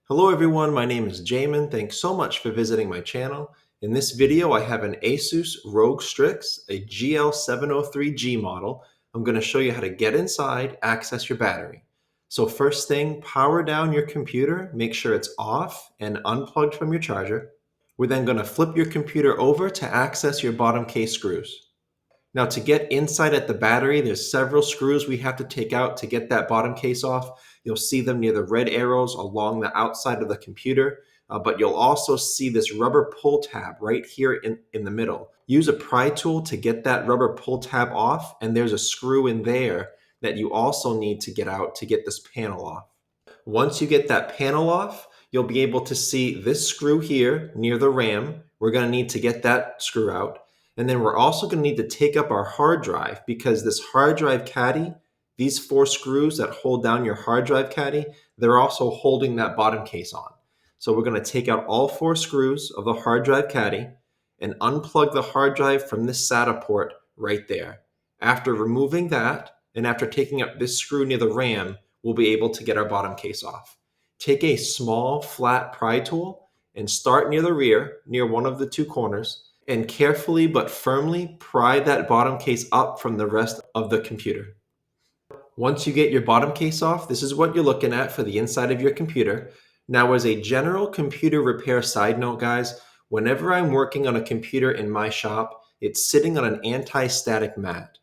Hello everyone, my name is Jamin. Thanks so much for visiting my channel. In this video, I have an Asus ROG Strix, a GL703G model. I'm going to show you how to get inside, access your battery. So first thing, power down your computer, make sure it's off and unplugged from your charger. We're then going to flip your computer over to access your bottom case screws. Now to get inside at the battery, there's several screws we have to take out to get that bottom case off. You'll see them near the red arrows along the outside of the computer, but you'll also see this rubber pull tab right here in the middle. Use a pry tool to get that rubber pull tab off, and there's a screw in there that you also need to get out to get this panel off. Once you get that panel off, you'll be able to see this screw here near the RAM. We're going to need to get that screw out. And then we're also going to need to take up our hard drive because this hard drive caddy, these four screws that hold down your hard drive caddy, they're also holding that bottom case on. So we're going to take out all four screws of the hard drive caddy and unplug the hard drive from this SATA port right there. After removing that, and after taking up this screw near the RAM, we'll be able to get our bottom case off. Take a small flat pry tool and start near the rear, near one of the two corners, and carefully but firmly pry that bottom case up from the rest of the computer. Once you get your bottom case off, this is what you're looking at for the inside of your computer. Now, as a general computer repair side note, guys, whenever I'm working on a computer in my shop, it's sitting on an anti-static mat.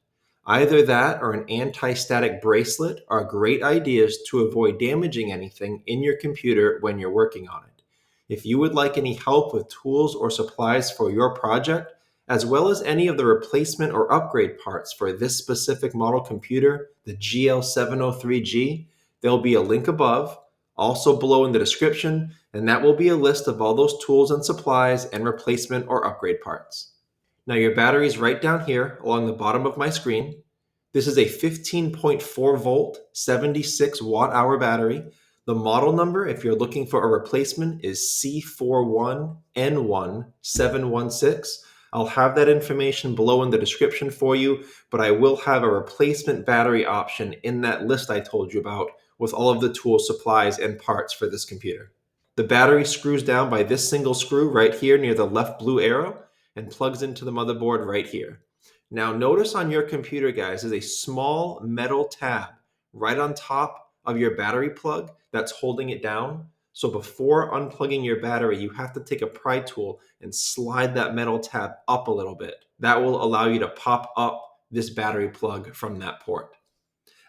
Either that or an anti-static bracelet are great ideas to avoid damaging anything in your computer when you're working on it. If you would like any help with tools or supplies for your project, as well as any of the replacement or upgrade parts for this specific model computer, the GL703G, there'll be a link above, also below in the description, and that will be a list of all those tools and supplies and replacement or upgrade parts. Now your battery is right down here along the bottom of my screen. This is a 15.4 volt, 76 watt hour battery. The model number, if you're looking for a replacement, is C41N1716. I'll have that information below in the description for you, but I will have a replacement battery option in that list I told you about with all of the tools, supplies, and parts for this computer. The battery screws down by this single screw right here near the left blue arrow and plugs into the motherboard right here. Now notice on your computer, guys, is a small metal tab right on top of your battery plug that's holding it down. So before unplugging your battery, you have to take a pry tool and slide that metal tab up a little bit. That will allow you to pop up this battery plug from that port.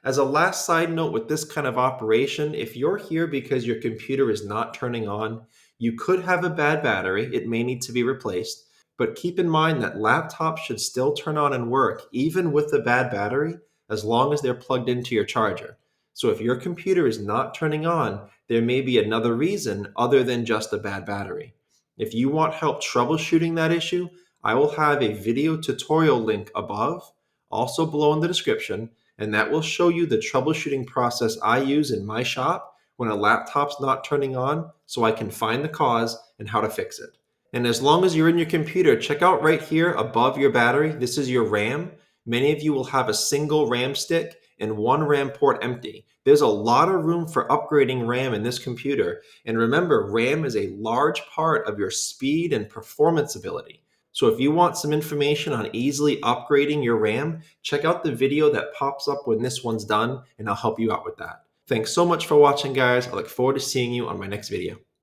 As a last side note with this kind of operation, if you're here because your computer is not turning on, you could have a bad battery. It may need to be replaced. But keep in mind that laptops should still turn on and work even with the bad battery as long as they're plugged into your charger. So if your computer is not turning on, there may be another reason other than just a bad battery. If you want help troubleshooting that issue, I will have a video tutorial link above, also below in the description, and that will show you the troubleshooting process I use in my shop when a laptop's not turning on so I can find the cause and how to fix it. And as long as you're in your computer, check out right here above your battery. This is your RAM. Many of you will have a single RAM stick and one RAM port empty. There's a lot of room for upgrading RAM in this computer. And remember, RAM is a large part of your speed and performance ability. So if you want some information on easily upgrading your RAM, check out the video that pops up when this one's done, and I'll help you out with that. Thanks so much for watching, guys. I look forward to seeing you on my next video.